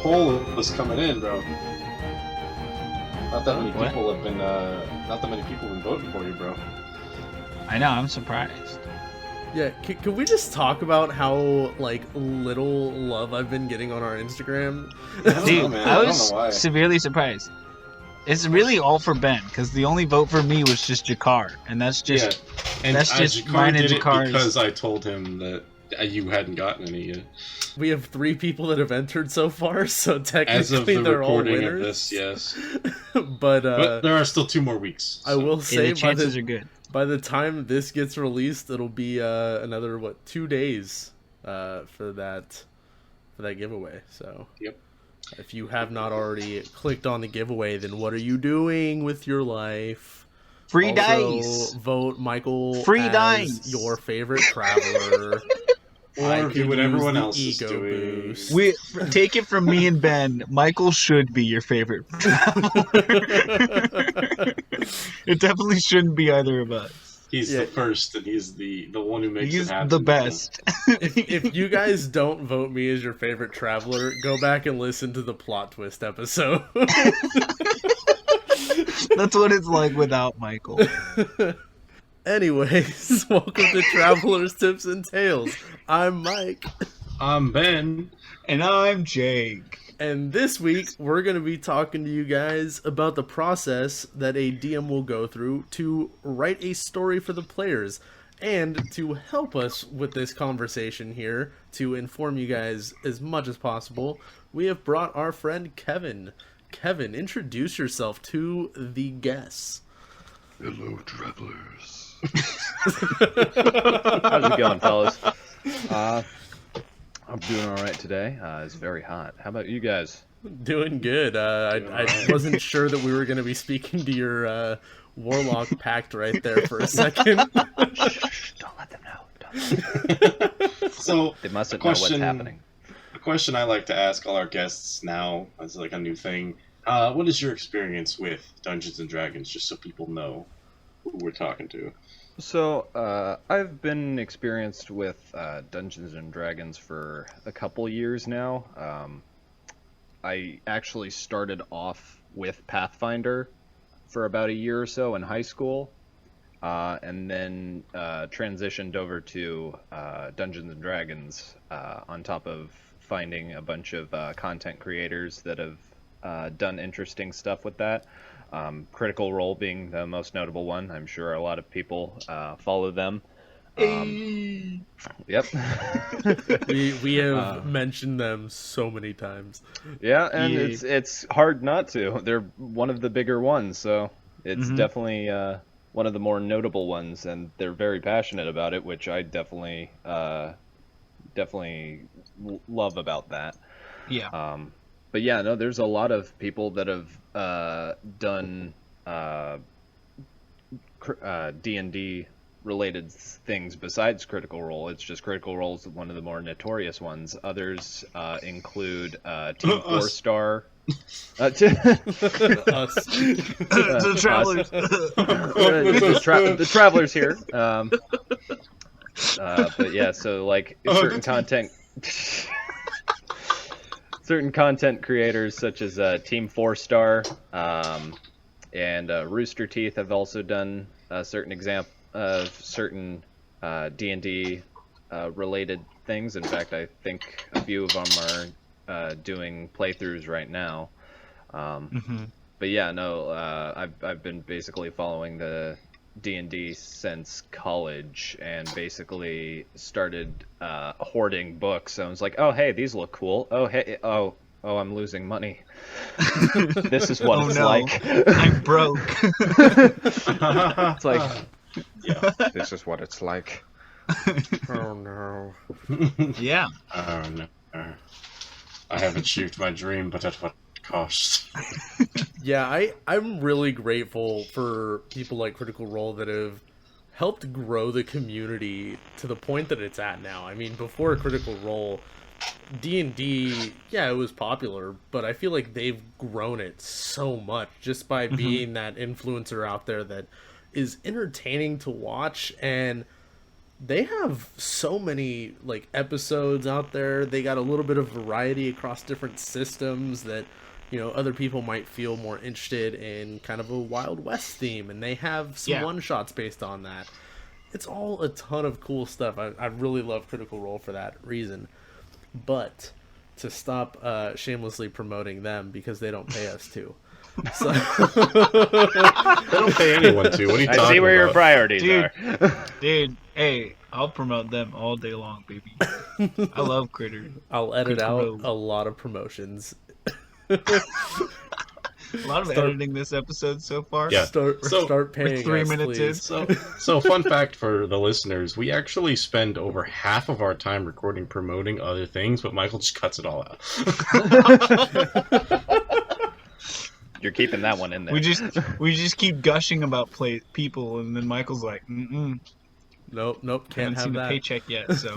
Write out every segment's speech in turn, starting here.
poll is coming in, bro. Not that many What? people have been. Not that many people have been voting for you, bro. I know, I'm surprised. Yeah, can we just talk about how, like, little love I've been getting on our Instagram? I don't know, Dude, man. I I don't was know why. severely surprised. It's really all for Ben, because the only vote for me was just Jakar, and that's just And that's just Jakar mine and did it Jakar's. because I told him that you hadn't gotten any yet. We have 3 people that have entered so far, so technically As of the they're all recording winners. of this, yes. but But there are still 2 more weeks. I will Yeah, say the chances are good. by the time this gets released, it'll be another 2 days for that giveaway. So Yep. if you have not already clicked on the giveaway, then what are you doing with your life? Free Also, dice! vote Michael Free as dice! your favorite traveler. I Or could do what use everyone the else is ego doing. boost. Take it from me and Ben, Michael should be your favorite traveler. It definitely shouldn't be either of us. He's Yeah. the first, and he's the one who makes He's it happen. the best. If you guys don't vote me as your favorite traveler, go back and listen to the plot twist episode. That's what it's like without Michael. Anyways, welcome to Travelers Tips and Tales. I'm Mike, I'm Ben. And I'm Jake. and this week we're going to be talking to you guys about the process that a DM will go through to write a story for the players. And to help us with this conversation here, to inform you guys as much as possible, we have brought our friend Kevin. Kevin, introduce yourself to the guests. Hello, travelers. How's it going, fellas? I'm doing all right today. It's very hot. How about you guys? Doing good. I wasn't sure that we were going to be speaking to your Warlock pact right there for a second. Shh, don't let them know. So, They mustn't question- know what's happening. a question I like to ask all our guests now, as like a new thing. What is your experience with Dungeons and Dragons, just so people know who we're talking to? So, I've been experienced with Dungeons and Dragons for a couple years now. I actually started off with Pathfinder for about a year or so in high school, and then transitioned over to Dungeons and Dragons on top of finding a bunch of content creators that have done interesting stuff with that. Critical Role being the most notable one. I'm sure a lot of people follow them. Yep. We have mentioned them so many times. Yeah, and Yeah. it's hard not to. They're one of the bigger ones, so it's definitely one of the more notable ones, and they're very passionate about it, which I definitely love about that. Yeah. But yeah, no, there's a lot of people that have done D&D related things besides Critical Role. It's just Critical Role is one of the more notorious ones. Others include Team Us. 4-Star. Us. The travelers. The travelers here. But yeah, so like certain content creators such as Team 4-Star and Rooster Teeth have also done certain D&D related things. In fact, I think a few of them are doing playthroughs right now. But yeah, no, I've been basically following the D&D since college, and basically started hoarding books. I was like, oh hey, these look cool. Oh hey, oh I'm losing money. This is what Oh, it's no. like. I'm broke. It's like, This is what it's like. Oh no. Yeah. Oh no. I have achieved my dream, but at what cost? Yeah, I'm really grateful for people like Critical Role that have helped grow the community to the point that it's at now. I mean, before Critical Role, D&D, yeah, it was popular, but I feel like they've grown it so much just by being that influencer out there that is entertaining to watch, and they have so many like episodes out there. They got a little bit of variety across different systems that, you know, other people might feel more interested in kind of a Wild West theme, and they have some Yeah. one-shots based on that. It's all a ton of cool stuff. I really love Critical Role for that reason. But to stop shamelessly promoting them because they don't pay us to. So They don't pay anyone to. What are you talking I see where your about? priorities Dude. are. Dude, hey, I'll promote them all day long, baby. I love Critter. I'll edit Critical out Role. a lot of promotions. A lot of editing this episode so far. Yeah. Start So- paying 3 us, minutes in. please. So fun fact for the listeners, we actually spend over half of our time recording promoting other things, but Michael just cuts it all out. You're keeping that one in there. We just keep gushing about people, and then Michael's like, Nope, haven't can't have seen the that. paycheck yet, so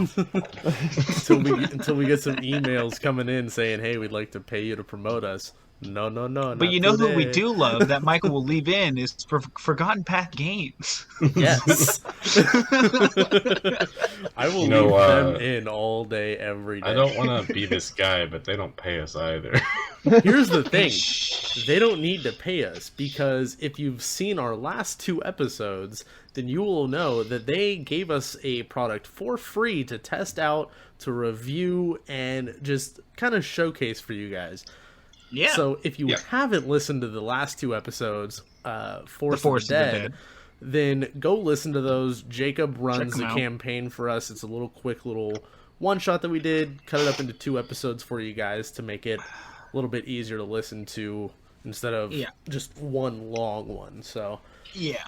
until we get some emails coming in saying, "Hey, we'd like to pay you to promote us." No. But you know who we do love that Michael will leave in is for Forgotten Path Games. Yes. I will You know, leave them in all day, every day. I don't want to be this guy, but they don't pay us either. Here's the thing. They don't need to pay us, because if you've seen our last 2 episodes, then you will know that they gave us a product for free to test out, to review, and just kind of showcase for you guys. Yeah. So if you Yeah. haven't listened to the last 2 episodes, Force Force of the Dead, then go listen to those. Jacob runs them the out. campaign for us. It's a little quick little one-shot that we did. Cut it up into 2 episodes for you guys to make it a little bit easier to listen to instead of Yeah. just one long one. So Yeah.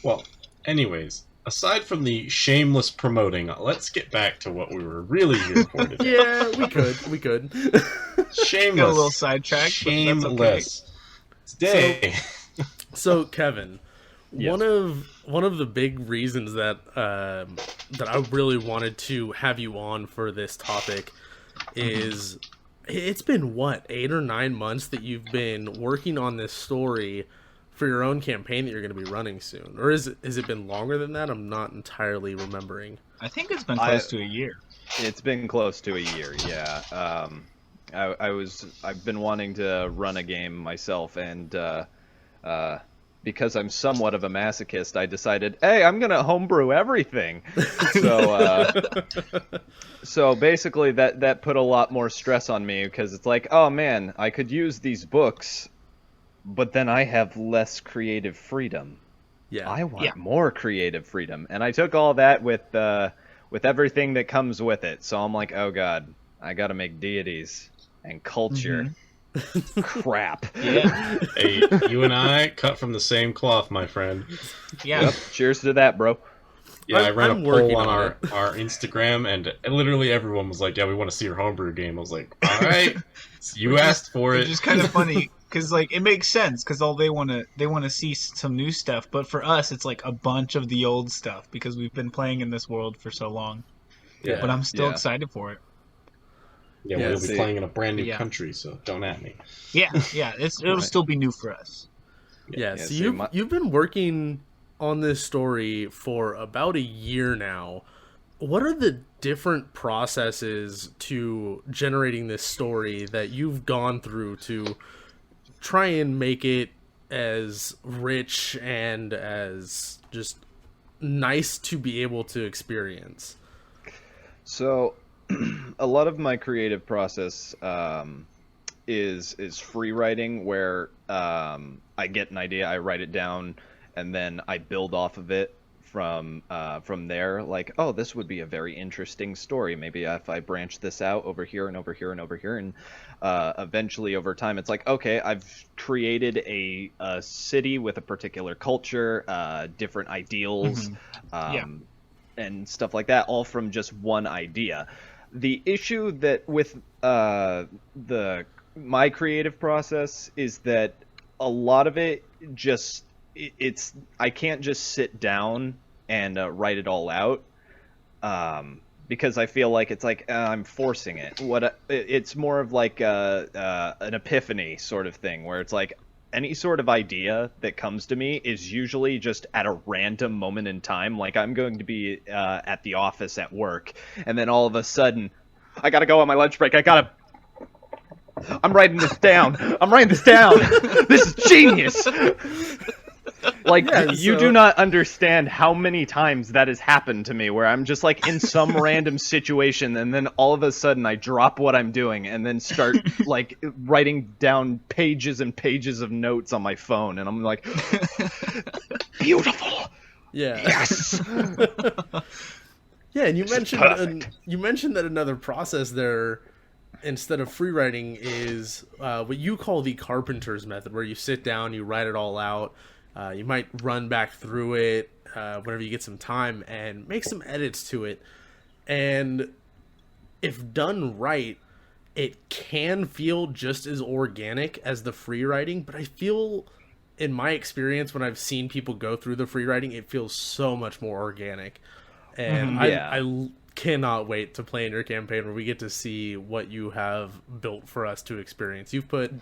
Well, anyways, aside from the shameless promoting, let's get back to what we were really here for today. yeah, we could. Shameless. Got a little sidetracked, but that's okay. Shameless. Today. So Kevin, Yes. one of the big reasons that that I really wanted to have you on for this topic is it's been what, 8 or 9 months that you've been working on this story for your own campaign that you're going to be running soon, or has it been longer than that? I'm not entirely remembering. I think it's been close to a year. It's been close to a year, yeah. I've been wanting to run a game myself, and because I'm somewhat of a masochist, I decided, hey, I'm gonna homebrew everything. So basically, that put a lot more stress on me, because it's like, oh man, I could use these books, but then I have less creative freedom. Yeah. I want Yeah. more creative freedom, and I took all that with everything that comes with it. So I'm like, oh god, I got to make deities and culture. Crap. Yeah. Hey, you and I cut from the same cloth, my friend. Yeah. Yep. Cheers to that, bro. Yeah, I ran I'm a working poll on on our Instagram, and literally everyone was like, "Yeah, we want to see your homebrew game." I was like, "All right, you asked for It's it." just kind of funny because like it makes sense because all they want to see some new stuff, but for us it's like a bunch of the old stuff because we've been playing in this world for so long. Yeah, But I'm still Yeah. excited for it. yeah, Yeah, we'll be see. playing in a brand new Yeah. country, so don't at me. Yeah, it'll Right. still be new for us. Yeah, Yeah, so see, you've been working on this story for about a year now. What are the different processes to generating this story that you've gone through to try and make it as rich and as just nice to be able to experience? So, a lot of my creative process is free writing, where I get an idea, I write it down, and then I build off of it from there. Like, oh, this would be a very interesting story. Maybe if I branch this out over here and over here and over here, and eventually over time, it's like, okay, I've created a city with a particular culture, different ideals, Yeah. and stuff like that, all from just one idea. The issue that with my creative process is that a lot of it just it's I can't just sit down and write it all out, because I feel like it's like I'm forcing it. It's more of like an epiphany sort of thing, where it's like, any sort of idea that comes to me is usually just at a random moment in time. Like I'm going to be at the office at work, and then all of a sudden, I gotta go on my lunch break. I'm writing this down. This is genius. Like, you do not understand how many times that has happened to me, where I'm just, like, in some random situation, and then all of a sudden I drop what I'm doing, and then start, like, writing down pages and pages of notes on my phone, and I'm like, beautiful! Yeah. Yes! Yeah, and you This is mentioned that another process there, instead of free writing, is what you call the carpenter's method, where you sit down, you write it all out. You might run back through it whenever you get some time and make some edits to it. And if done right, it can feel just as organic as the free writing. But I feel, in my experience, when I've seen people go through the free writing, it feels so much more organic. And I cannot wait to play in your campaign where we get to see what you have built for us to experience. You've put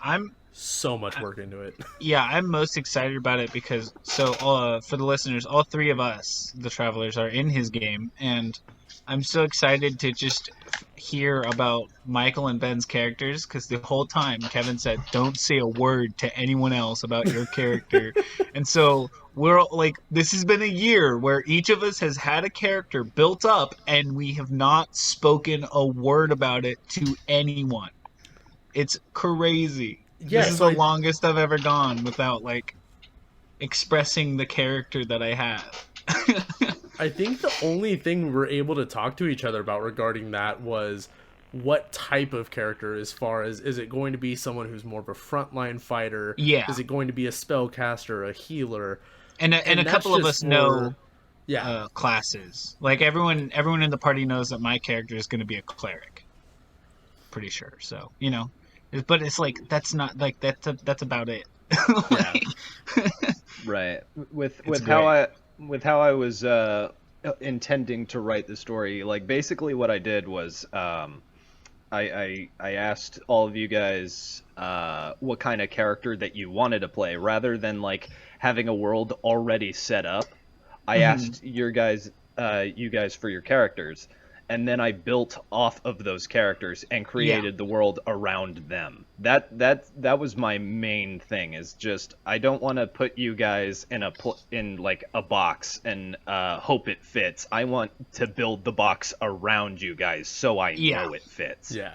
so much work into it. Yeah, I'm most excited about it because, for the listeners, all three of us, the Travelers, are in his game, and I'm so excited to just hear about Michael and Ben's characters, because the whole time Kevin said, don't say a word to anyone else about your character. And so we're like, this has been a year where each of us has had a character built up, and we have not spoken a word about it to anyone. It's crazy. Yes, this is the longest I've ever gone without, like, expressing the character that I have. I think the only thing we were able to talk to each other about regarding that was what type of character, as far as, is it going to be someone who's more of a frontline fighter? Yeah. Is it going to be a spellcaster, a healer? And a couple of us know yeah, classes. Like, everyone in the party knows that my character is going to be a cleric. Pretty sure. So, you know. But it's like, that's not, like, that's about it. Like, Right. With how I was intending to write the story, like, basically what I did was I asked all of you guys what kind of character that you wanted to play, rather than, like, having a world already set up. I asked you guys for your characters, and then I built off of those characters and created the world around them. That was my main thing. Is just, I don't want to put you guys in like a box and hope it fits. I want to build the box around you guys so I know it fits. Yeah.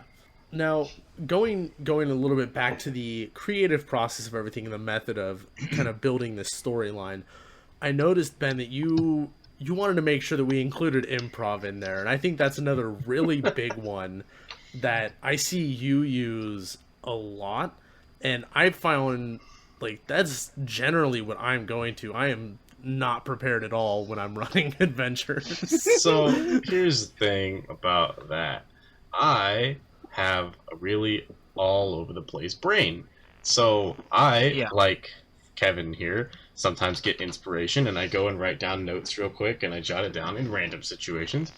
Now, going a little bit back to the creative process of everything and the method of kind of building this storyline, I noticed, Ben, that you wanted to make sure that we included improv in there, and I think that's another really big one that I see you use a lot, and I found, like, that's generally what I'm going to. I am not prepared at all when I'm running adventures. So here's the thing about that. I have a really all over the place brain. So I, like Kevin here, sometimes get inspiration and I go and write down notes real quick and I jot it down in random situations.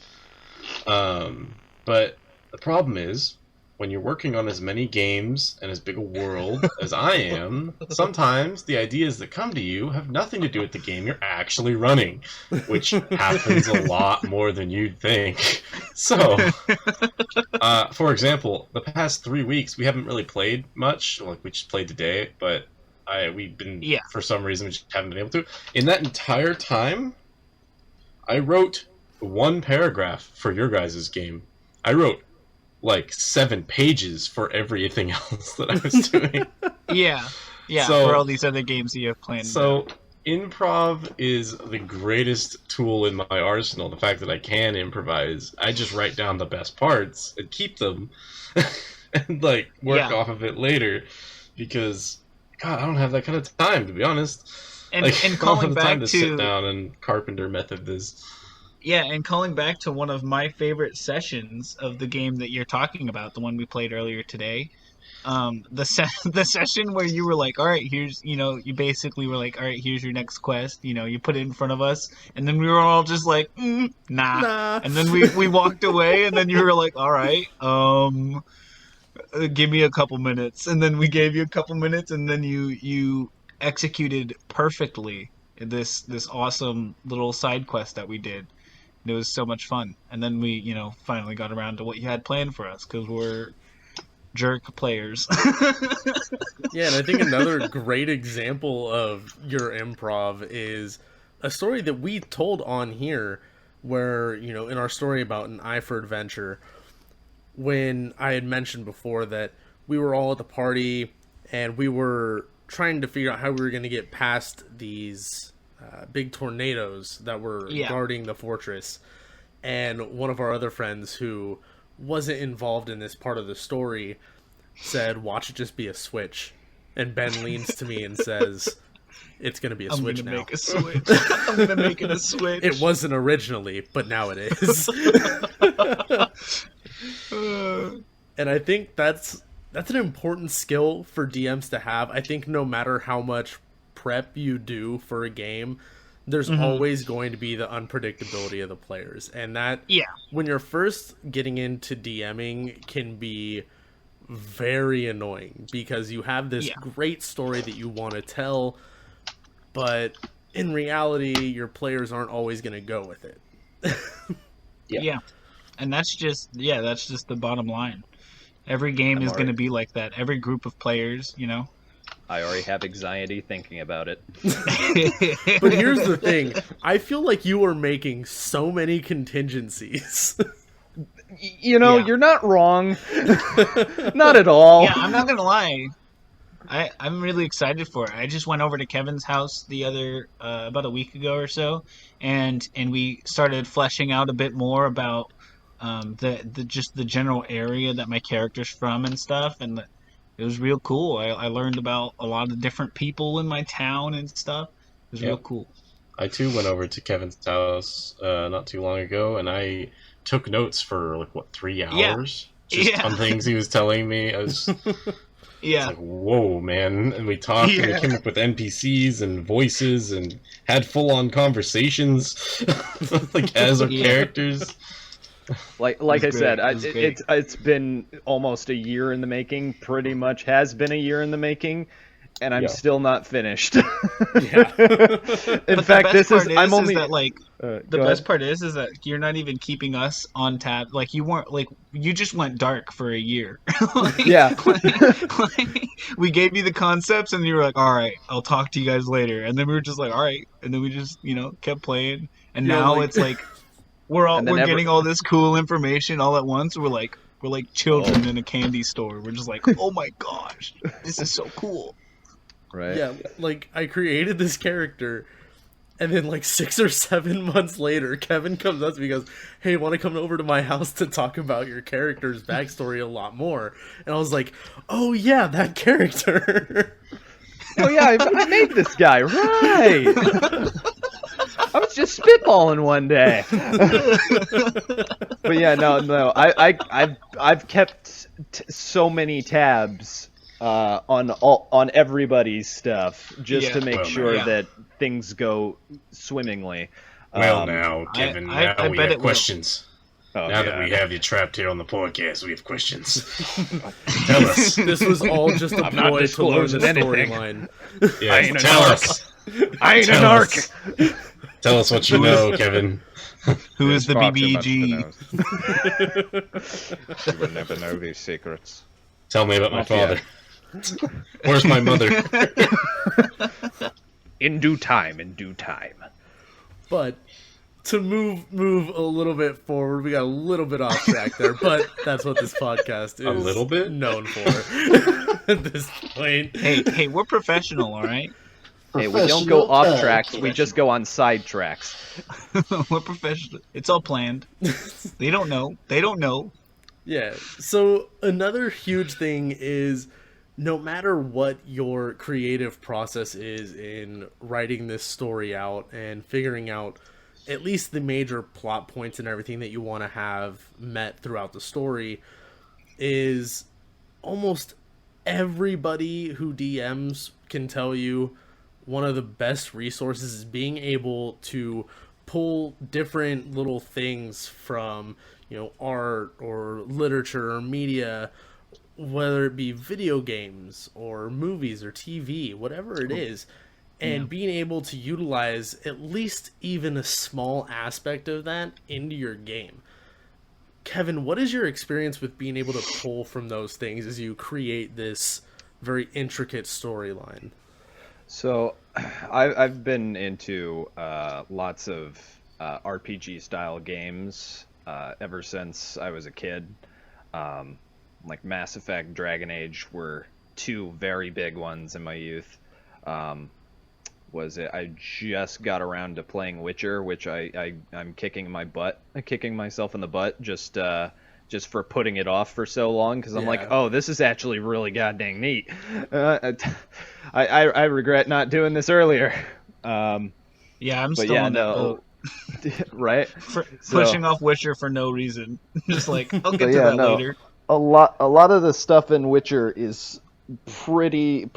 But the problem is, when you're working on as many games and as big a world as I am, sometimes the ideas that come to you have nothing to do with the game you're actually running, which happens a lot more than you'd think. So, for example, the past 3 weeks, we haven't really played much. Like, we just played today, but we've been, for some reason, we just haven't been able to. In that entire time, I wrote 1 paragraph for your guys' game. I wrote like 7 pages for everything else that I was doing. So, for all these other games that you have planned. So, improv is the greatest tool in my arsenal. The fact that I can improvise. I just write down the best parts and keep them and, like, work off of it later, because, God, I don't have that kind of time, to be honest. And, like, and calling I don't have back time to sit down and carpenter method this. Yeah, and calling back to one of my favorite sessions of the game that you're talking about, the one we played earlier today, the session where you were like, all right, here's, you basically were like, all right, here's your next quest, you put it in front of us, and then we were all just like, nah. And then we walked away, and then you were like, all right, give me a couple minutes, and then we gave you a couple minutes, and then you executed perfectly this awesome little side quest that we did. And it was so much fun. And then we, finally got around to what you had planned for us because we're jerk players. Yeah, and I think another great example of your improv is a story that we told on here where, in our story about an Eye for Adventure, when I had mentioned before that we were all at the party and we were trying to figure out how we were going to get past these big tornadoes that were guarding the fortress. And one of our other friends who wasn't involved in this part of the story said, "Watch it just be a switch." And Ben leans to me and says, "It's going to be a switch now." Make a switch. I'm going to make it a switch. It wasn't originally, but now it is. And I think that's an important skill for DMs to have. I think no matter how much prep you do for a game, there's always going to be the unpredictability of the players. And that, when you're first getting into DMing, can be very annoying because you have this great story that you want to tell, but in reality, your players aren't always going to go with it. And that's just the bottom line. Every game is going to be like that. Every group of players, I already have anxiety thinking about it. But here's the thing. I feel like you are making so many contingencies. You're not wrong. Not at all. Yeah, I'm not going to lie. I'm really excited for it. I just went over to Kevin's house about a week ago or so, and we started fleshing out a bit more about the general area that my character's from and stuff, and it was real cool. I learned about a lot of different people in my town and stuff. It was real cool. I too went over to Kevin's house not too long ago, and I took notes for 3 hours just on things he was telling me. I was like, whoa, man. And we talked and we came up with NPCs and voices and had full-on conversations as our characters. Like I said, it's been almost a year in the making. Pretty much has been a year in the making, and I'm still not finished. In fact, the best part is that you're not even keeping us on tab. Like you weren't you just went dark for a year. We gave you the concepts, and you were like, "All right, I'll talk to you guys later." And then we were just like, "All right," and then we just kept playing. And now it's like. We're getting all this cool information all at once. We're like children in a candy store. We're just like, oh my gosh, this is so cool. Right. Yeah, I created this character, and then 6 or 7 months later, Kevin comes up to me and goes, "Hey, want to come over to my house to talk about your character's backstory a lot more?" And I was like, "Oh yeah, that character." Oh yeah, I made this guy, right? I was just spitballing one day. But yeah, no. I've kept so many tabs on everybody's stuff just to make sure that things go swimmingly. Well, now, Kevin, now we have questions. Oh, now that we have you trapped here on the podcast, we have questions. Tell us. This was all just a ploy to learn the storyline. Yeah, tell us. I ain't an arc. Tell us what you know, Kevin. Who is the BBG? You will never know these secrets. Tell me about my father. Where's my mother? In due time. But to move a little bit forward, we got a little bit off track there, but that's what this podcast is A little bit? known for at this point. Hey, we're professional, all right? Hey, we don't go off tracks, we just go on side tracks. We're professional. It's all planned. They don't know. Yeah, so another huge thing is no matter what your creative process is in writing this story out and figuring out at least the major plot points and everything that you want to have met throughout the story, is almost everybody who DMs can tell you one of the best resources is being able to pull different little things from, art or literature or media whether it be video games or movies or TV, whatever it is, and being able to utilize at least even a small aspect of that into your game. Kevin, what is your experience with being able to pull from those things as you create this very intricate storyline? So, I've been into lots of RPG style games ever since I was a kid. Like Mass Effect, Dragon Age were two very big ones in my youth. I just got around to playing Witcher, which I'm kicking myself in the butt just for putting it off for so long, because I'm like, oh, this is actually really goddamn neat. I regret not doing this earlier. Yeah, I'm still on that boat. Right? Pushing off Witcher for no reason. Just like, I'll get to that later. A lot of the stuff in Witcher is pretty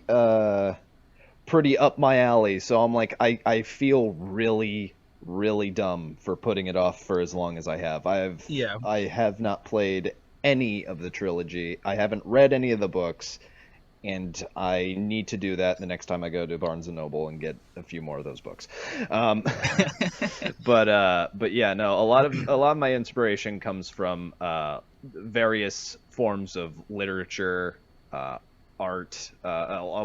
up my alley, so I'm like, I feel really, really dumb for putting it off for as long as I have. I have not played any of the trilogy. I haven't read any of the books, and I need to do that the next time I go to Barnes & Noble and get a few more of those books. But yeah, no, a lot of my inspiration comes from various forms of literature, art, a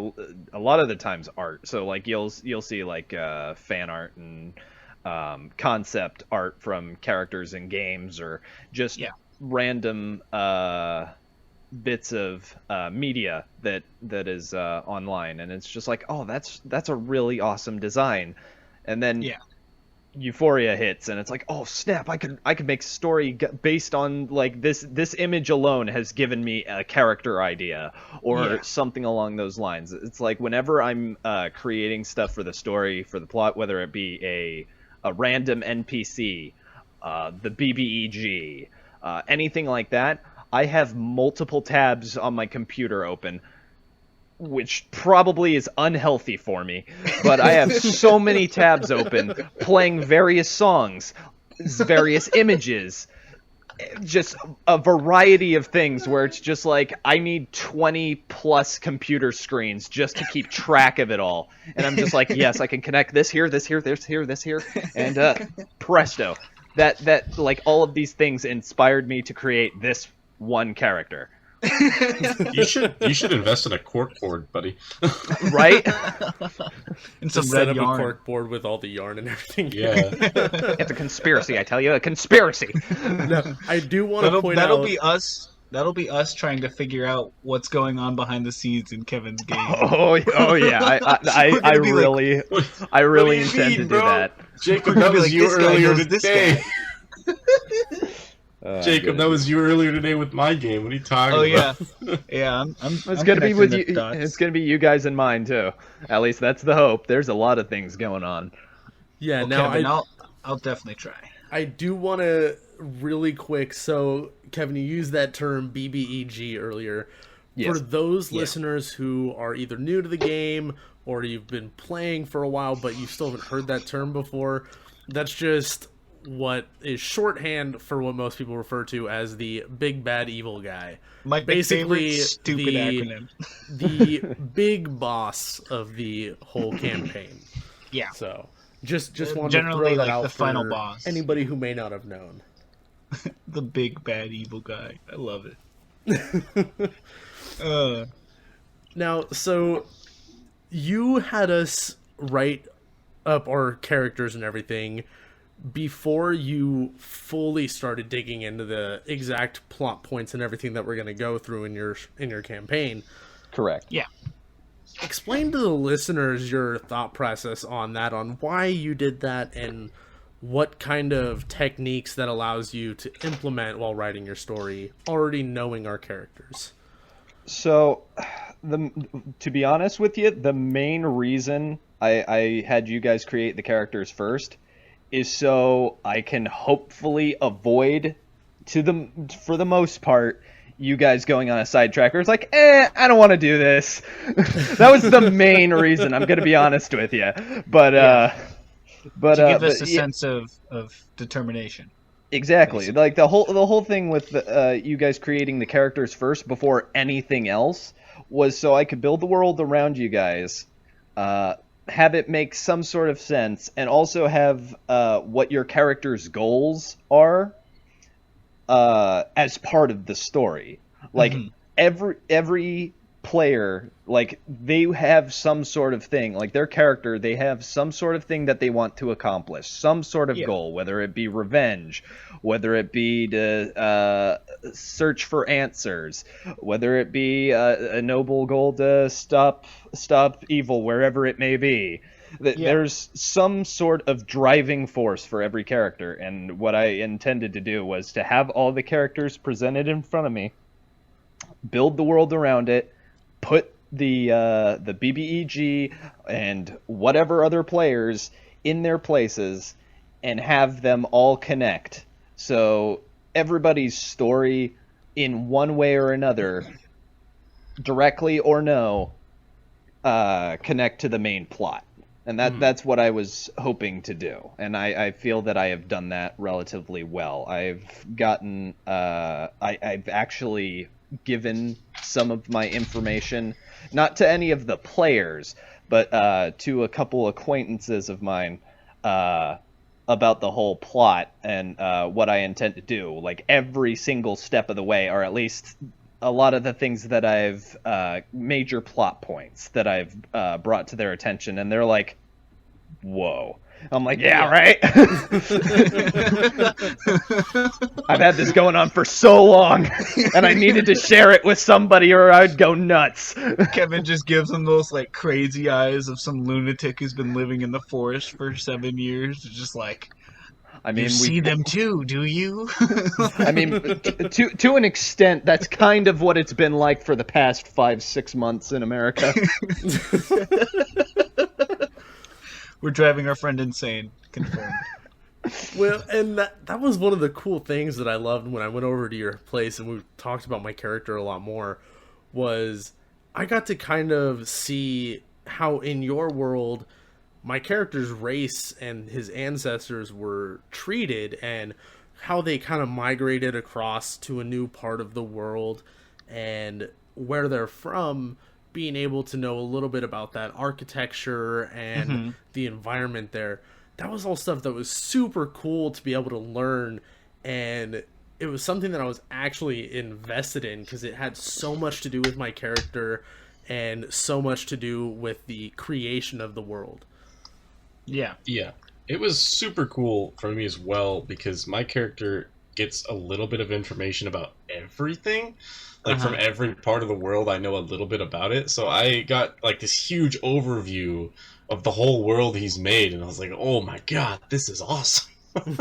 lot of the times art. So like you'll see like fan art and concept art from characters in games, or just random bits of media that is online, and it's just like, oh, that's a really awesome design. And then Euphoria hits, and it's like, oh snap, I could make a story based on like this image alone has given me a character idea, or something along those lines. It's like whenever I'm creating stuff for the story, for the plot, whether it be a random NPC, the BBEG, anything like that, I have multiple tabs on my computer open, which probably is unhealthy for me, but I have so many tabs open, playing various songs, various images, just a variety of things where it's just like, I need 20 plus computer screens just to keep track of it all. And I'm just like, yes, I can connect this here, this here, this here, this here, and presto. That like all of these things inspired me to create this one character. You should invest in a cork board, buddy. Right? And some Set red up yarn. a cork board with all the yarn and everything. Yeah. It's a conspiracy, I tell you, a conspiracy. No, I do want to point that'll out. be us. That'll be us trying to figure out what's going on behind the scenes in Kevin's game. Oh yeah, I really intend to do that. Jacob, that was like, you this guy earlier knows this today. Oh, Jacob, that was you earlier today with my game. What are you talking about? Yeah. It's gonna be with you. It's gonna be you guys and mine too. At least that's the hope. There's a lot of things going on. Yeah, Well, now Kevin, I'll definitely try. I do want to really quick. So, Kevin, you used that term BBEG earlier. Yes. For those listeners who are either new to the game or you've been playing for a while but you still haven't heard that term before, that's just what is shorthand for what most people refer to as the big bad evil guy. My Basically, favorite stupid acronym. The big boss of the whole campaign. Yeah. So, just wanted Generally, to throw that like, out the for final boss. anybody who may not have known. The big bad evil guy. I love it. Now, so you had us write up our characters and everything before you fully started digging into the exact plot points and everything that we're going to go through in your campaign. Correct. Yeah. Explain to the listeners your thought process on that, on why you did that, and what kind of techniques that allows you to implement while writing your story, already knowing our characters. So, to be honest with you, the main reason I had you guys create the characters first is so I can hopefully avoid, for the most part, you guys going on a sidetracker. It's like, I don't want to do this. That was the main reason, I'm going to be honest with you. But, to give us a sense of determination. Exactly. Like the whole thing with you guys creating the characters first before anything else was so I could build the world around you guys, have it make some sort of sense, and also have what your characters' goals are as part of the story. Like every player, like they have some sort of thing, like their character, they have some sort of thing that they want to accomplish, some sort of goal, whether it be revenge, whether it be to search for answers, whether it be a noble goal to stop evil wherever it may be. There's some sort of driving force for every character, and what I intended to do was to have all the characters presented in front of me, build the world around it, put the BBEG and whatever other players in their places, and have them all connect. So everybody's story, in one way or another, directly or no, connect to the main plot. And that's what I was hoping to do. And I feel that I have done that relatively well. I've gotten... I've actually given some of my information, not to any of the players, but to a couple acquaintances of mine, about the whole plot and what I intend to do. Like every single step of the way, or at least a lot of the things that I've major plot points that I've brought to their attention, and they're like, whoa. I'm like, yeah, right? I've had this going on for so long, and I needed to share it with somebody or I'd go nuts. Kevin just gives him those like crazy eyes of some lunatic who's been living in the forest for 7 years. It's just like, I mean, you see them too, do you? I mean, to an extent, that's kind of what it's been like for the past 5-6 months in America. We're driving our friend insane. Confirmed. Well, and that was one of the cool things that I loved when I went over to your place and we talked about my character a lot more, was I got to kind of see how in your world my character's race and his ancestors were treated, and how they kind of migrated across to a new part of the world, and where they're from, being able to know a little bit about that architecture and the environment there. That was all stuff that was super cool to be able to learn, and it was something that I was actually invested in because it had so much to do with my character and so much to do with the creation of the world. Yeah. Yeah. It was super cool for me as well because my character gets a little bit of information about everything. Like from every part of the world, I know a little bit about it. So I got like this huge overview of the whole world he's made, and I was like, "Oh my god, this is awesome!"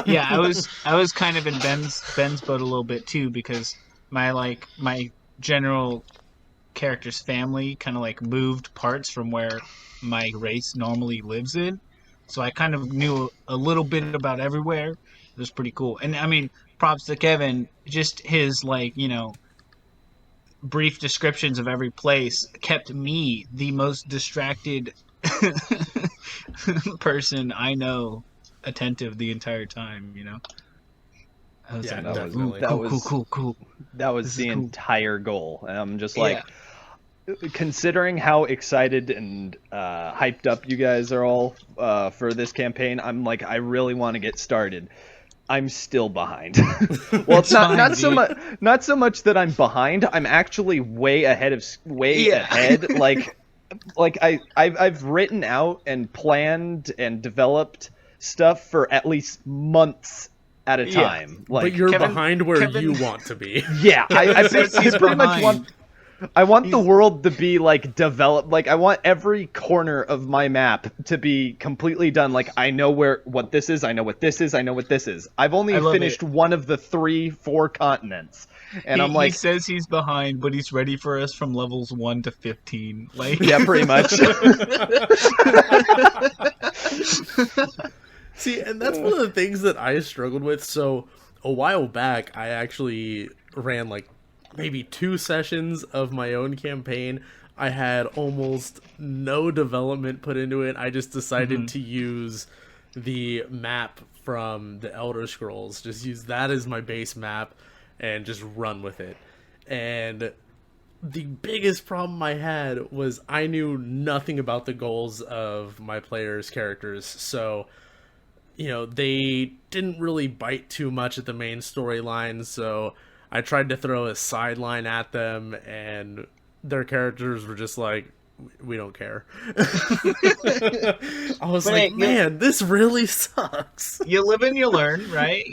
Yeah, I was kind of in Ben's boat a little bit too, because my general character's family kind of like moved parts from where my race normally lives in, so I kind of knew a little bit about everywhere. It was pretty cool, and I mean, props to Kevin, just his brief descriptions of every place kept me the most distracted person I know attentive the entire time, I was Yeah, like, definitely. cool. That was This is the cool. entire goal. And I'm just like, considering how excited and hyped up you guys are all for this campaign, I'm like, I really want to get started. I'm still behind. Well, it's not so much that I'm behind. I'm actually way ahead. Like I've written out and planned and developed stuff for at least months at a time. But you're Kevin- behind where Kevin- you want to be. Yeah, I Says he's pretty much behind. want. I want the world to be like developed. Like I want every corner of my map to be completely done. Like I know what this is. I know what this is. I know what this is. I've only I love finished it. one of the 3-4 continents, and I'm like, he says he's behind, but he's ready for us from levels 1 to 15. Like, yeah, pretty much. See, and that's one of the things that I struggled with. So a while back, I actually ran maybe 2 sessions of my own campaign. I had almost no development put into it. I just decided to use the map from the Elder Scrolls. Just use that as my base map and just run with it. And the biggest problem I had was I knew nothing about the goals of my players' characters. So, they didn't really bite too much at the main storyline. So I tried to throw a sideline at them, and their characters were just like, we don't care. I was like, man, this really sucks. You live and you learn, right?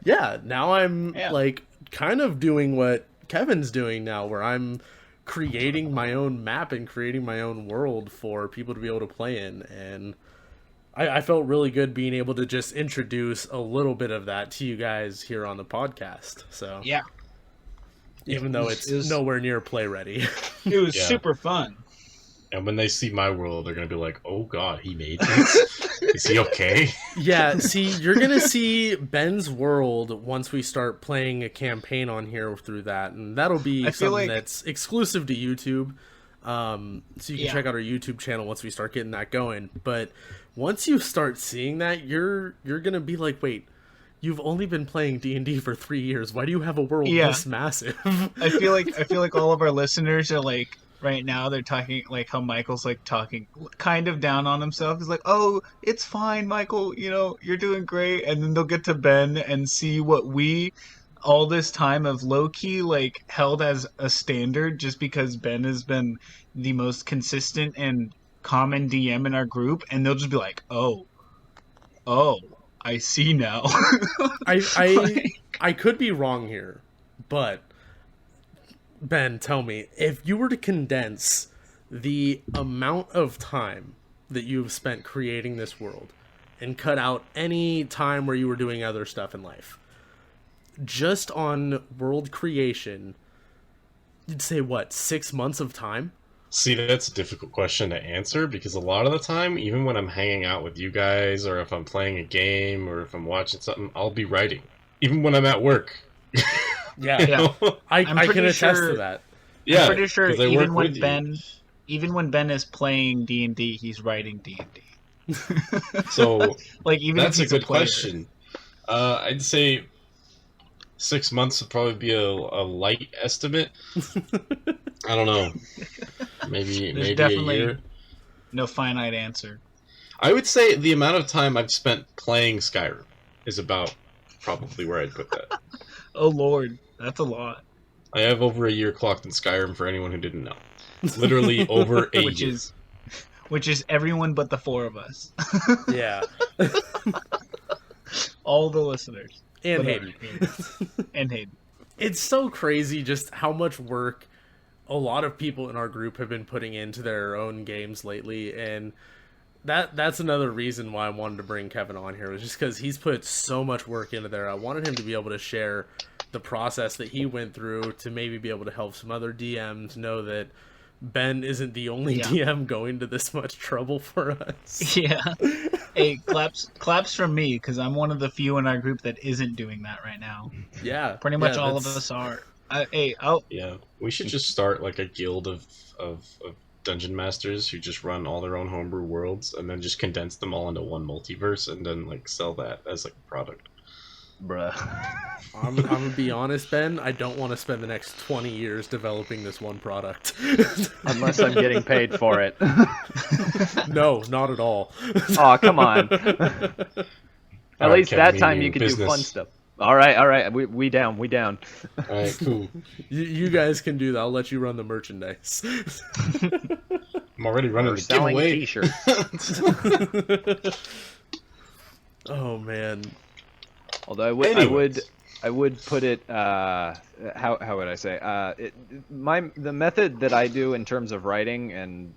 Yeah, now I'm like kind of doing what Kevin's doing now, where I'm creating my own map and creating my own world for people to be able to play in. And I felt really good being able to just introduce a little bit of that to you guys here on the podcast. So yeah. Even though it's nowhere near play ready. It was super fun. And when they see my world, they're going to be like, oh god, he made this? Is he okay? Yeah, see, you're going to see Ben's world once we start playing a campaign on here through that. And that'll be something that's exclusive to YouTube. So you can check out our YouTube channel once we start getting that going. But once you start seeing that, you're going to be like, wait, you've only been playing D&D for 3 years. Why do you have a world this massive? I feel like all of our listeners are like, right now they're talking like how Michael's like talking kind of down on himself. He's like, oh, it's fine, Michael, you're doing great. And then they'll get to Ben and see what we all this time have low-key like held as a standard, just because Ben has been the most consistent and common DM in our group, and they'll just be like, oh, I see now. I could be wrong here, but Ben, tell me, if you were to condense the amount of time that you've spent creating this world and cut out any time where you were doing other stuff in life, just on world creation, you'd say what, 6 months of time? See, that's a difficult question to answer, because a lot of the time, even when I'm hanging out with you guys, or if I'm playing a game, or if I'm watching something, I'll be writing. Even when I'm at work. Yeah. I can attest to that. Yeah, I'm pretty sure even when Ben is playing D&D, he's writing D&D. So like, even that's if he's a good question. I'd say 6 months would probably be a light estimate. I don't know. Maybe definitely a year. No finite answer. I would say the amount of time I've spent playing Skyrim is about probably where I'd put that. Oh Lord, that's a lot. I have over a year clocked in Skyrim for anyone who didn't know. Literally over a year. Which is everyone but the four of us. Yeah. All the listeners. And Hayden. And Hayden. It's so crazy just how much work a lot of people in our group have been putting into their own games lately, and that's another reason why I wanted to bring Kevin on here, was just because he's put so much work into there. I wanted him to be able to share the process that he went through, to maybe be able to help some other DMs know that Ben isn't the only DM going to this much trouble for us. Yeah. Hey, claps from me, because I'm one of the few in our group that isn't doing that right now. Yeah. Pretty much all of us are. Yeah, we should just start like a guild of dungeon masters who just run all their own homebrew worlds, and then just condense them all into one multiverse, and then like sell that as like a product. Bruh. I'm gonna be honest, Ben. I don't want to spend the next 20 years developing this one product. Unless I'm getting paid for it. No, not at all. Aw, come on. At least Kevin, that time you could do fun stuff. All right. We down. All right, cool. You guys can do that. I'll let you run the merchandise. I'm already running We're the selling giveaway. T-shirts. Oh man. Although I would put it. How would I say? The method that I do in terms of writing, and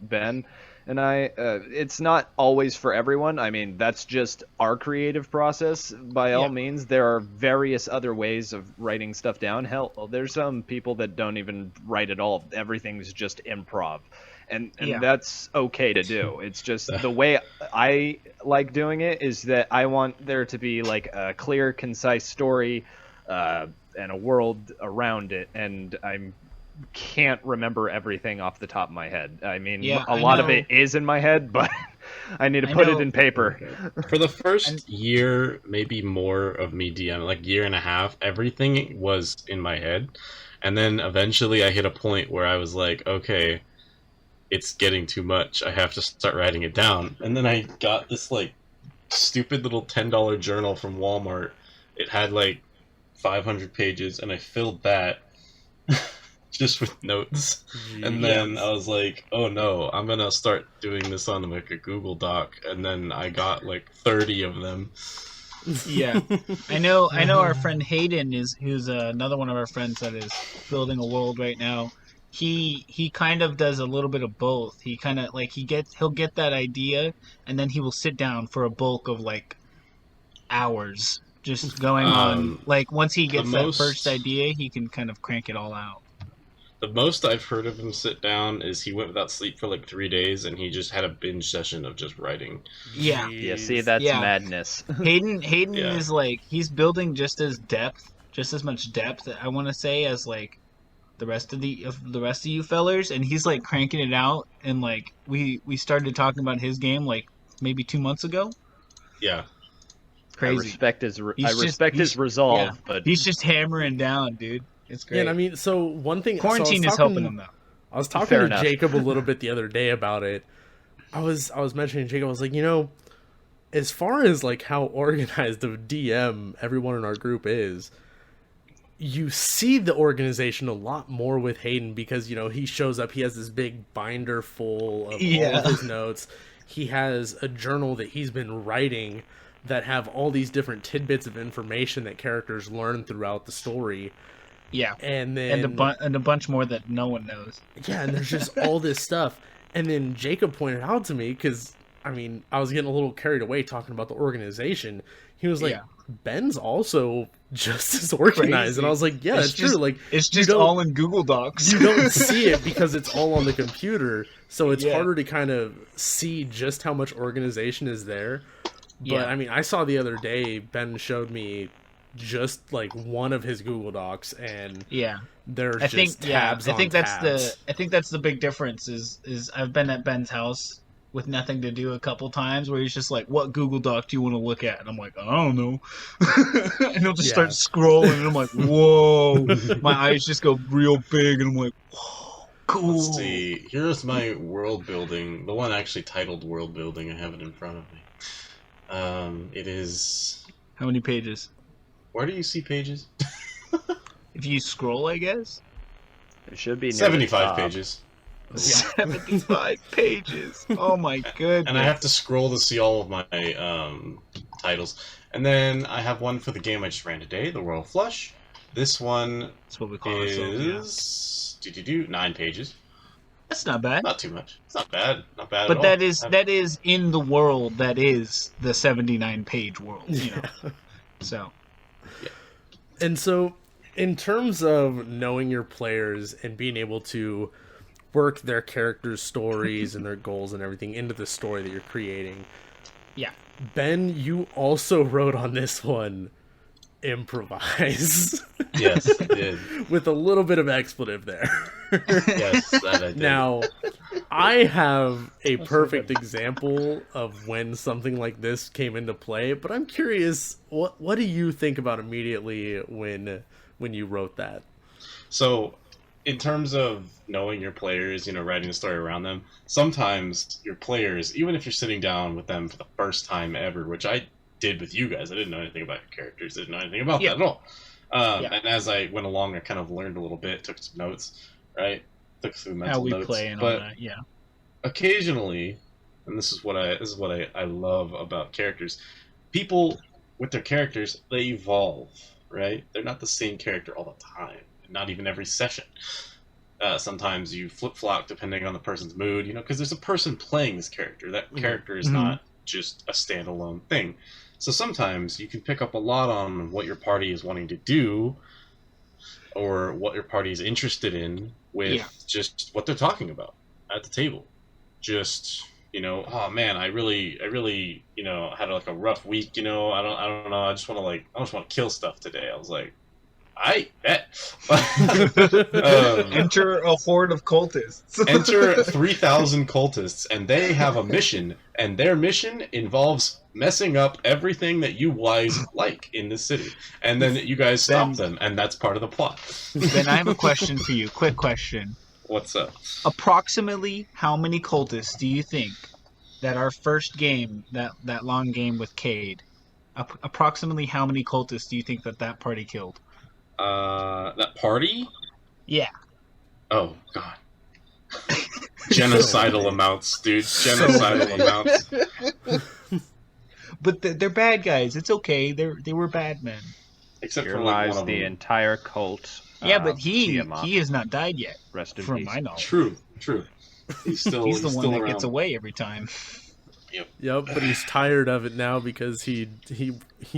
Ben and I, it's not always for everyone. I mean, that's just our creative process. By all means, there are various other ways of writing stuff down. Hell, there's some people that don't even write at all. Everything's just improv. And that's okay to do. It's just the way I like doing it is that I want there to be like a clear, concise story and a world around it. And I'm can't remember everything off the top of my head. I mean, Yeah, a I lot of know. it is in my head, but I need to I put know. it in paper. For the first year, maybe more of me DM, like year and a half, everything was in my head. And then eventually I hit a point where I was like, okay, it's getting too much. I have to start writing it down. And then I got this like stupid little $10 journal from Walmart. It had like 500 pages, and I filled that just with notes. And then I was like, oh no, I'm gonna start doing this on like a Google Doc. And then I got like 30 of them. Yeah, I know our friend Hayden who's another one of our friends that is building a world right now. He kind of does a little bit of both. He kind of like he'll get that idea, and then he will sit down for a bulk of like hours just going on. Like once he gets that first idea, he can kind of crank it all out. The most I've heard of him sit down is he went without sleep for like 3 days, and he just had a binge session of just writing. Yeah. Yeah, see, that's Yeah. madness. Hayden Yeah. is like he's building just as much depth I want to say as like the rest of you fellers, and he's like cranking it out. And like we started talking about his game like maybe 2 months ago. Yeah. Crazy. I respect his He's- resolve, yeah. but He's just hammering down, dude. It's great. Yeah, and I mean, so one thing. Quarantine so I was is talking- helping him though. I was talking Fair to enough. Jacob a little bit the other day about it. I was mentioning to Jacob, I was like, as far as like how organized of DM everyone in our group is, you see the organization a lot more with Hayden because he shows up, he has this big binder full of all of his notes. He has a journal that he's been writing that have all these different tidbits of information that characters learn throughout the story. Yeah. And then And a bunch more that no one knows. yeah, and there's just all this stuff. And then Jacob pointed out to me, because, I mean, I was getting a little carried away talking about the organization. He was like, Yeah. Ben's also just as organized. Crazy. And I was like, yeah, It's it's just- true. Like, It's you just don't- all in Google Docs. you don't see it because it's all on the computer. So it's Yeah. harder to kind of see just how much organization is there. But, Yeah. I mean, I saw the other day, Ben showed me just, like, one of his Google Docs, and Yeah. there's I think just tabs I think on that's tabs. the big difference is I've been at Ben's house with nothing to do a couple times where he's just like, what Google Doc do you want to look at? And I'm like, I don't know. And he'll just start scrolling, and I'm like, whoa. My eyes just go real big, and I'm like, whoa, cool. Let's see. Here's my world building. The one actually titled world building. I have it in front of me. It is. How many pages? Where do you see pages? If you scroll, I guess. it should be near the 75 top. pages. 75 pages. Oh my goodness. And I have to scroll to see all of my titles. And then I have one for the game I just ran today, the Royal Flush. This one That's what we call ourselves. Yeah. is 9 pages. That's not bad. Not too much. It's not bad. Not bad. But at that all. that is in the world that is the 79 page world, you know. So And so, in terms of knowing your players and being able to work their characters' stories and their goals and everything into the story that you're creating, yeah. Ben, you also wrote on this one, improvise, Yes, I did. with a little bit of expletive there. Yes, that I did. Now, I have a perfect example of when something like this came into play, but I'm curious, what do you think about immediately when you wrote that? So, in terms of knowing your players, writing a story around them, sometimes your players, even if you're sitting down with them for the first time ever, which I did with you guys, I didn't know anything about your characters, didn't know anything about that at all. And as I went along, I kind of learned a little bit, took some notes, right? Took some mental How we notes. play and but all that, yeah. occasionally, and this is what I love about characters, people with their characters, they evolve, right? They're not the same character all the time, not even every session. Sometimes you flip-flop depending on the person's mood, because there's a person playing this character. That character is not just a standalone thing. So sometimes you can pick up a lot on what your party is wanting to do, or what your party is interested in with just what they're talking about at the table. Just, oh man, I really, had like a rough week, I don't know, I just want to kill stuff today. I was like, I bet. um, Enter a horde of cultists. enter 3,000 cultists, and they have a mission, and their mission involves messing up everything that you guys like in the city, and then you guys stop them, and that's part of the plot. Ben, I have a question for you. Quick question. What's up? Approximately how many cultists do you think that our first game, that long game with Cade, approximately how many cultists do you think that party killed? That party? Yeah. Oh, God. Genocidal amounts, dude. Genocidal amounts. But they're bad guys. It's okay. They were bad men. Except Here for like lies one of the them. entire cult. Yeah, but he Tiamat. has not died yet, Rest in from peace. my knowledge. True. He's He's the one still that around. gets away every time. Yep, but he's tired of it now because he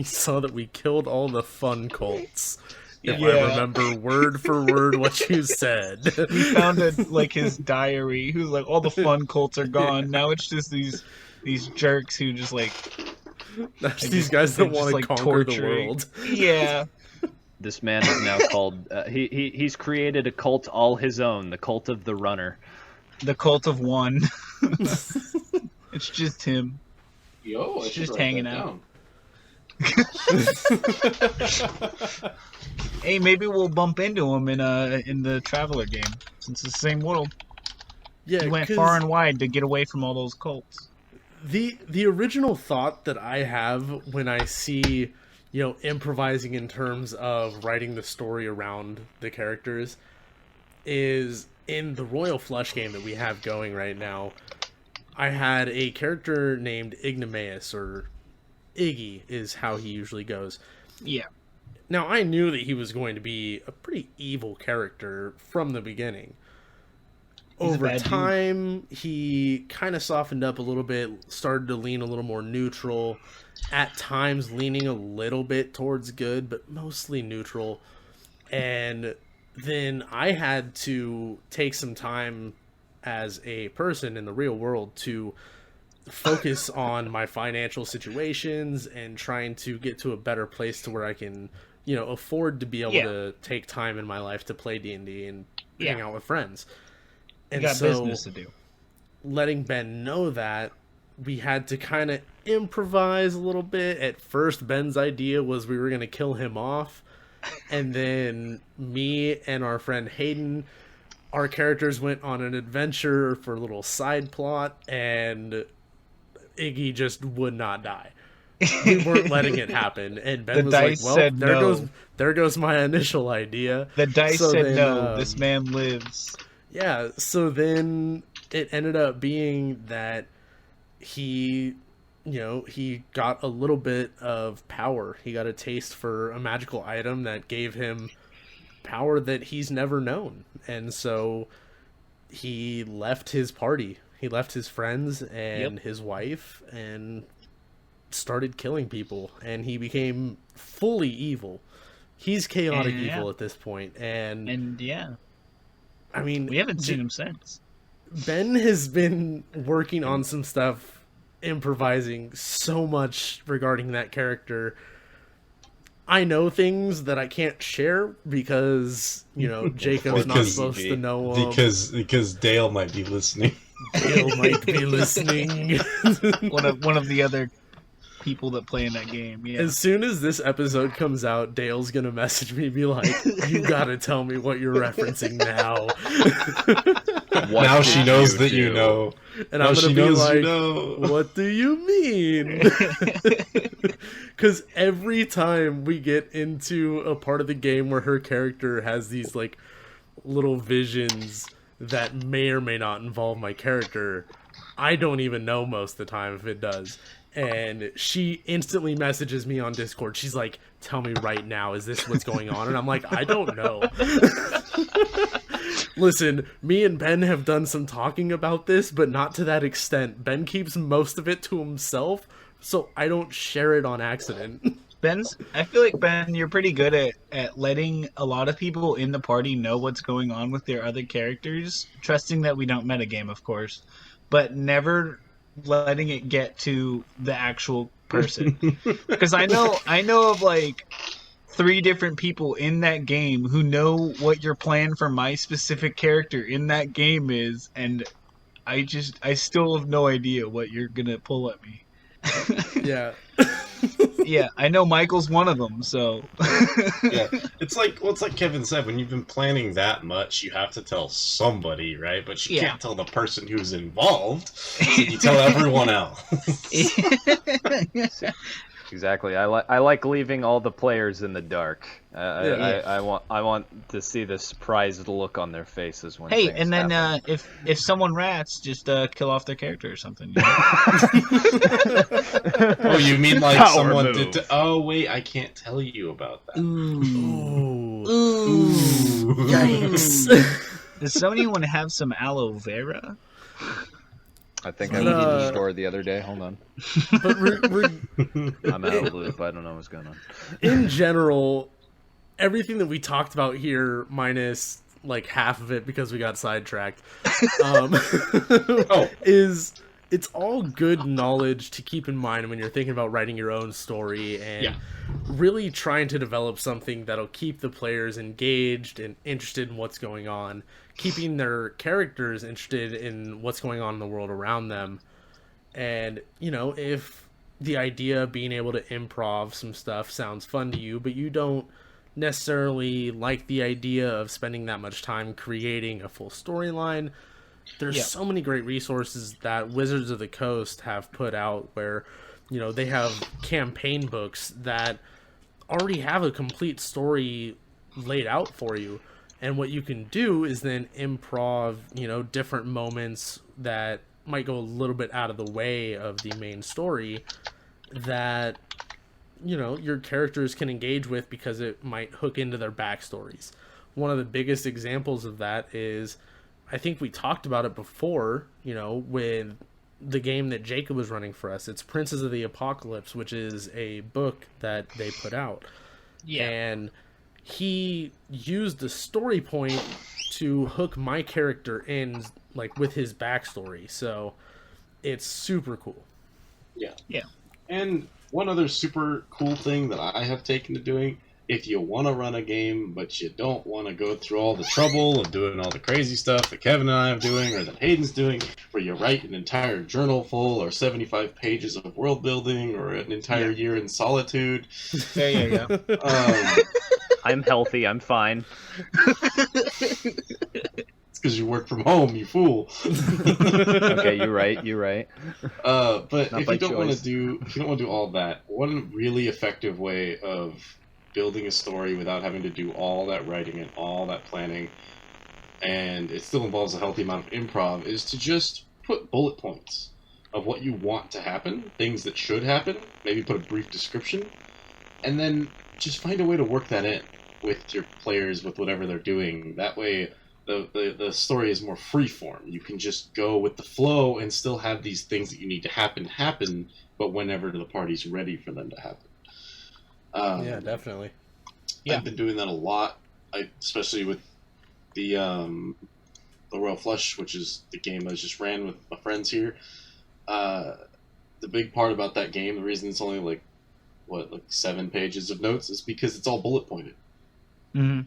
saw that we killed all the fun cults. If I Yeah. remember word for word what you said. We found his diary. He was like, all the fun cults are gone. Now it's just these jerks who just like, That's They're these just- guys they're that just, want to like, conquer the torturing. world. yeah. This man is now called. He's created a cult all his own, the cult of the runner. The cult of one. It's just him. Yo, I He's should just write hanging that out. down. Hey, maybe we'll bump into him in the Traveler game, since it's the same world. Yeah, He went 'cause far and wide to get away from all those cults. the original thought that I have when I see, improvising in terms of writing the story around the characters is in the Royal Flush game that we have going right now. I had a character named Ignomaeus, or Iggy is how he usually goes. Yeah. Now, I knew that he was going to be a pretty evil character from the beginning. He's a Over bad dude. time, he kind of softened up a little bit, started to lean a little more neutral, at times leaning a little bit towards good, but mostly neutral. And then I had to take some time as a person in the real world to focus on my financial situations and trying to get to a better place to where I can, afford to be able Yeah. to take time in my life to play D&D and hang Yeah. out with friends. You And got so business to do. letting Ben know that, we had to kind of improvise a little bit. At first, Ben's idea was we were going to kill him off. And then me and our friend Hayden, our characters went on an adventure for a little side plot, and Iggy just would not die. We weren't letting it happen, and Ben The was like, dice "Well, said there no. goes my initial idea." The dice So said then, no. This man lives. Yeah, so then it ended up being that he got a little bit of power. He got a taste for a magical item that gave him power that he's never known. And so he left his party. He left his friends and his wife and started killing people. And he became fully evil. He's chaotic Yeah. evil at this point. And yeah, I mean, we haven't seen him since. Ben has been working on some stuff, improvising so much regarding that character. I know things that I can't share because, Jacob's not Because- supposed to know them. Because Dale might be listening. Dale might be listening. One of the other people that play in that game. Yeah. As soon as this episode comes out, Dale's gonna message me and be like, "You gotta tell me what you're referencing now." What now did she knows that do? you know. And Now I'm she gonna be knows like, you know. "What do you mean?" Because every time we get into a part of the game where her character has these like little visions that may or may not involve my character, I don't even know most of the time if it does. And she instantly messages me on Discord. She's like, "Tell me right now, is this what's going on?" And I'm like, "I don't know." Listen, me and Ben have done some talking about this, but not to that extent. Ben keeps most of it to himself, so I don't share it on accident. I feel like, Ben, you're pretty good at letting a lot of people in the party know what's going on with their other characters, trusting that we don't metagame, of course, but never letting it get to the actual person. Because I know of like 3 different people in that game who know what your plan for my specific character in that game is, and I still have no idea what you're gonna pull at me. Yeah. Yeah, I know Michael's one of them, so. Yeah, it's like Kevin said. When you've been planning that much, you have to tell somebody, right? But you Yeah. can't tell the person who's involved. So you tell everyone else. Exactly. I like leaving all the players in the dark. Yeah. I want to see the surprised look on their faces when. Hey, things and then happen. if someone rats, just kill off their character or something. You know? Oh, you mean like Power someone move. did? Oh, wait, I can't tell you about that. Ooh. Ooh. Yikes. Does anyone have some aloe vera? I think But, I went to the store the other day. Hold on. But we're I'm out of loop. I don't know what's going on. in general, everything that we talked about here, minus like half of it because we got sidetracked, is it's all good knowledge to keep in mind when you're thinking about writing your own story and Yeah. really trying to develop something that'll keep the players engaged and interested in what's going on, keeping their characters interested in what's going on in the world around them. And, you know, if the idea of being able to improv some stuff sounds fun to you, but you don't necessarily like the idea of spending that much time creating a full storyline, there's Yeah. so many great resources that Wizards of the Coast have put out where, you know, they have campaign books that already have a complete story laid out for you. And what you can do is then improv, you know, different moments that might go a little bit out of the way of the main story that, you know, your characters can engage with because it might hook into their backstories. One of the biggest examples of that is, I think we talked about it before, you know, with the game that Jacob was running for us. It's Princes of the Apocalypse, which is a book that they put out. Yeah. And he used the story point to hook my character in, like, with his backstory. So it's super cool. Yeah. Yeah. And one other super cool thing that I have taken to doing, if you want to run a game, but you don't want to go through all the trouble of doing all the crazy stuff that Kevin and I are doing, or that Hayden's doing, where you write an entire journal full, or 75 pages of world building, or an entire year in solitude. Yeah. I'm healthy. I'm fine. It's because you work from home, you fool. Okay, you're right. You're right. But Not if by you don't want to choice. do all that, one really effective way of building a story without having to do all that writing and all that planning, and it still involves a healthy amount of improv, is to just put bullet points of what you want to happen, things that should happen, maybe put a brief description, and then just find a way to work that in with your players, with whatever they're doing. That way the story is more freeform. You can just go with the flow and still have these things that you need to happen, but whenever the party's ready for them to happen. Yeah, definitely. Yeah. I've been doing that a lot, especially with the Royal Flush, which is the game I just ran with my friends here. The big part about that game, the reason it's only like 7 pages of notes, is because it's all bullet pointed. Mm-hmm.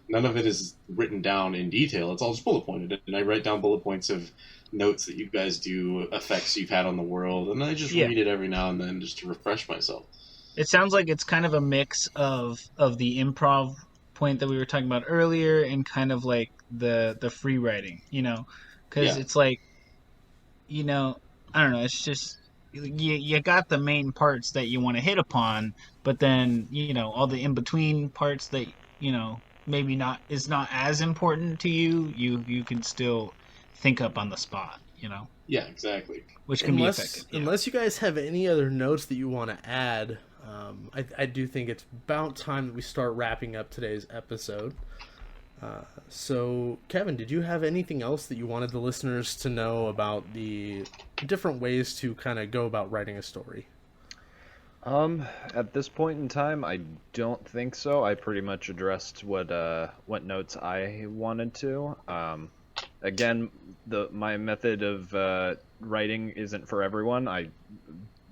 None of it is written down in detail. It's all just bullet pointed, and I write down bullet points of notes that you guys do, effects you've had on the world, and I just read it every now and then just to refresh myself. It sounds like it's kind of a mix of the improv point that we were talking about earlier and kind of like the free writing, you know, because it's like, you know, I don't know, it's just you got the main parts that you want to hit upon, but then, you know, all the in between parts that, you know, maybe is not as important to you, you can still think up on the spot, you know. Yeah, exactly. Which can be effective. Yeah. Unless you guys have any other notes that you want to add, I do think it's about time that we start wrapping up today's episode. So, Kevin, did you have anything else that you wanted the listeners to know about the different ways to kind of go about writing a story? At this point in time, I don't think so. I pretty much addressed what notes I wanted to. Again, my method of writing isn't for everyone. I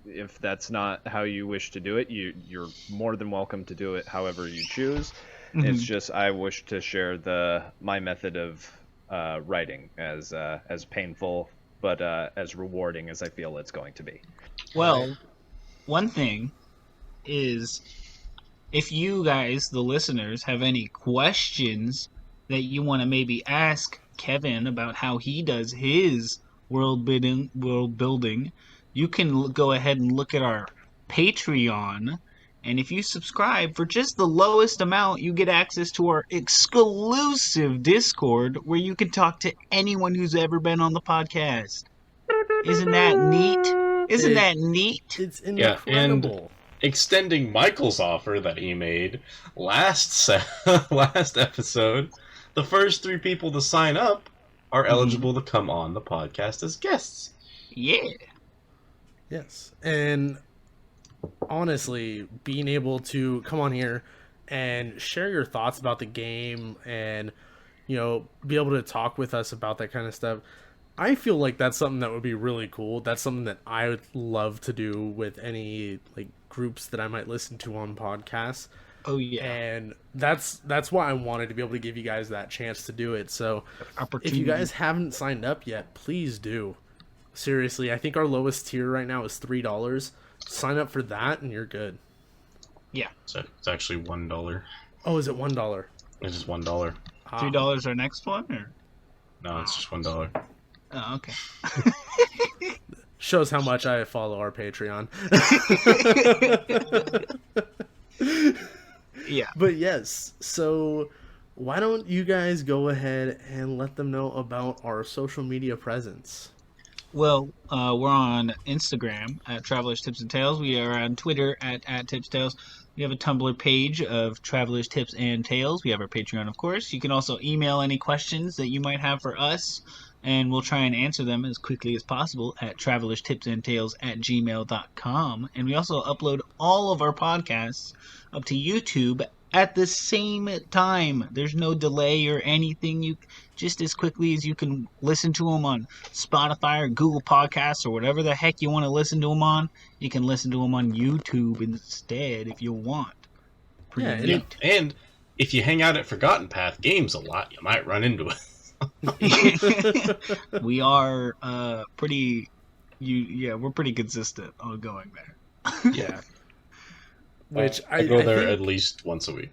if that's not how you wish to do it, you're more than welcome to do it however you choose. It's just I wish to share my method of writing as painful but as rewarding as I feel it's going to be. Well, one thing is, if you guys, the listeners, have any questions that you want to maybe ask Kevin about how he does his world building, you can go ahead and look at our Patreon. And if you subscribe for just the lowest amount, you get access to our exclusive Discord where you can talk to anyone who's ever been on the podcast. Isn't that neat? Isn't that neat? It's Yeah, incredible. and extending Michael's offer that he made last episode, the first 3 people to sign up are eligible to come on the podcast as guests. Yeah. Yes. And honestly, being able to come on here and share your thoughts about the game and, you know, be able to talk with us about that kind of stuff, I feel like that's something that would be really cool. That's something that I would love to do with any like groups that I might listen to on podcasts. Oh yeah. And that's why I wanted to be able to give you guys that chance to do it. So if you guys haven't signed up yet, please do. Seriously, I think our lowest tier right now is $3. Sign up for that and you're good. Yeah. So it's actually $1. Oh, is it $1? It's just $1. $3 our next one, or? No, it's just $1. Oh, okay. Shows how much I follow our Patreon. Yeah. But yes, so why don't you guys go ahead and let them know about our social media presence? Well, we're on Instagram at Travelers Tips and Tales. We are on Twitter at Tips Tales. We have a Tumblr page of Travelers Tips and Tales. We have our Patreon, of course. You can also email any questions that you might have for us, and we'll try and answer them as quickly as possible at travelerstipsandtales@gmail.com. And we also upload all of our podcasts up to YouTube at the same time. There's no delay or anything. You just as quickly as you can listen to them on Spotify or Google Podcasts or whatever the heck you want to listen to them on, you can listen to them on YouTube instead if you want. Pretty Yeah, neat. And if you hang out at Forgotten Path Games a lot, you might run into it. We are pretty. We're pretty consistent on going there. Yeah. Which I go there think, at least once a week.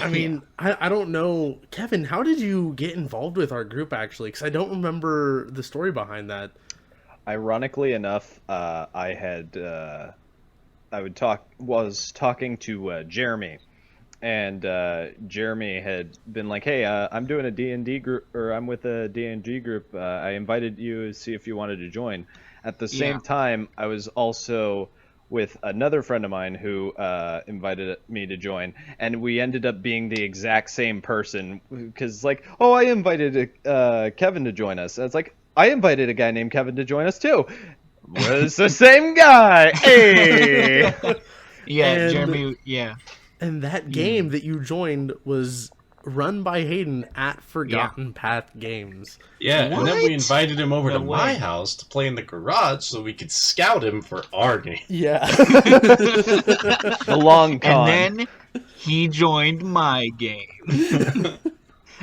I mean, I don't know. Kevin, how did you get involved with our group, actually? Because I don't remember the story behind that. Ironically enough, I was talking to Jeremy, and Jeremy had been like, "Hey, I'm doing a D&D group, or I'm with a D&D group. I invited you to see if you wanted to join." At the same time, I was also with another friend of mine who invited me to join, and we ended up being the exact same person, because like, oh, I invited Kevin to join us. And it's like, I invited a guy named Kevin to join us too. Was the same guy. Hey. Jeremy. Yeah. And that game that you joined was run by Hayden at Forgotten Path Games. Yeah, and then we What? invited him over No to way. my house to play in the garage so we could scout him for our game. Yeah. The long con. And then he joined my game,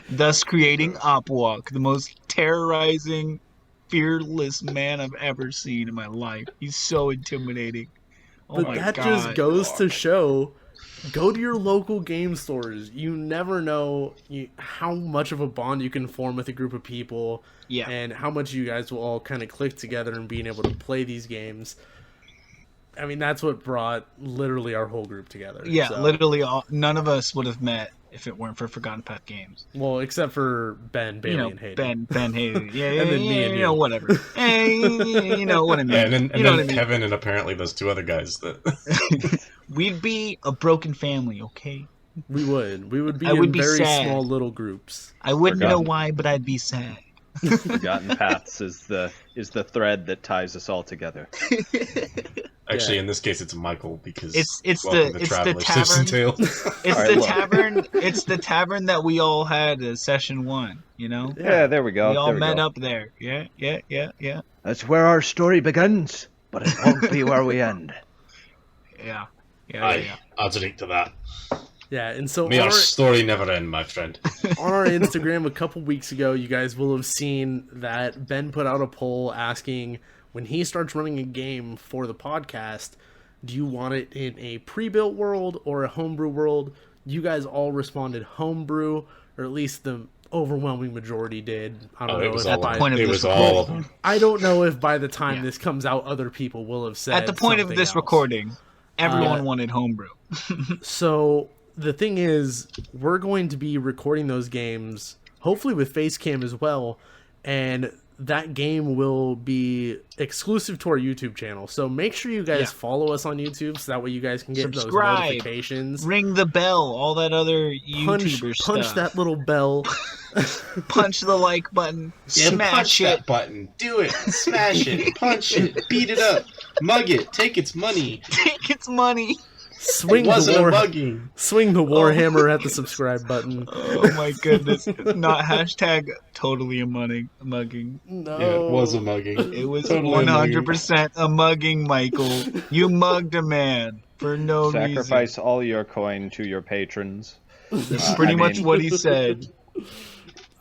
thus creating Opwalk, the most terrorizing, fearless man I've ever seen in my life. He's so intimidating. Oh But my that God. just goes to show, go to your local game stores. You never know how much of a bond you can form with a group of people, Yeah. and how much you guys will all kind of click together and being able to play these games. I mean, that's what brought literally our whole group together. Yeah, So- literally none of us would have met if it weren't for Forgotten Path Games. Well, except for Ben, Bailey, You know, and Hayden. Ben Hayden. Yeah, And then me and you know, you. whatever. Hey, you know what I mean. Yeah, and you know then what I mean. Kevin and apparently those 2 other guys that We'd be a broken family, okay? We would be I would in be very sad. small little groups. I wouldn't know Forgotten. why, but I'd be sad. Forgotten Paths is the thread that ties us all together. actually Yeah. in this case it's Michael because It's welcome the to it's the Travelers, Tips and tavern. Tales. It's All right, the look. tavern. It's the tavern that we all had as session 1. You know, Yeah, there we go. we all there we met go. up there. Yeah. That's where our story begins. but it won't be where we end. Yeah. I'll drink to that. Yeah, and so May on our story never end, my friend. our Instagram a couple weeks ago, you guys will have seen that Ben put out a poll asking when he starts running a game for the podcast, do you want it in a pre-built world or a homebrew world? You guys all responded homebrew, or at least the overwhelming majority did. I don't know if At the point of this all. I don't know if by the time Yeah. this comes out, other people will have said At the point of something this else. recording, everyone wanted homebrew. So the thing is, we're going to be recording those games, hopefully with Facecam as well, and that game will be exclusive to our YouTube channel. So make sure you guys Yeah. follow us on YouTube, so that way you guys can get Subscribe. those notifications. Ring the bell, all that other YouTuber Punch stuff. that little bell. Punch the like button. Yeah, Smash punch it. that button. Do it. Smash it. Punch it. Beat it up. Mug it. Take its money. Take its money. Swing It wasn't the a war. mugging. Swing the warhammer at the subscribe button. Oh my goodness. Not hashtag totally a mugging. No. Yeah, it was a mugging. It was Totally a mugging. 100% a mugging, Michael. You mugged a man for no Sacrifice all your coin to your patrons. reason. Pretty I much mean- what he said.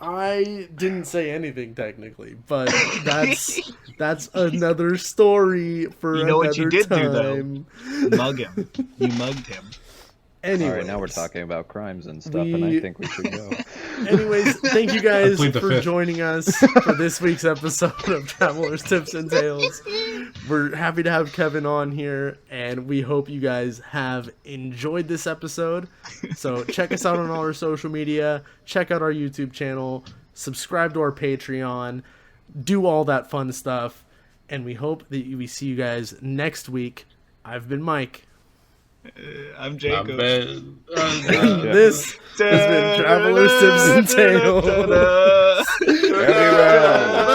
I didn't say anything technically, but that's another story for You know what another you did do, though? time. Mug him. You mugged him. Anyways, All right, now we're talking about crimes and stuff, and I think we should go. Anyways, thank you guys plead the for fifth. joining us for this week's episode of Travelers Tips and Tales. We're happy to have Kevin on here, and we hope you guys have enjoyed this episode. So check us out on all our social media, check out our YouTube channel, subscribe to our Patreon, do all that fun stuff, and we hope that we see you guys next week. I've been Mike. I'm Not Jacob. bad. This has been Travelers Tips and Tales. Very well.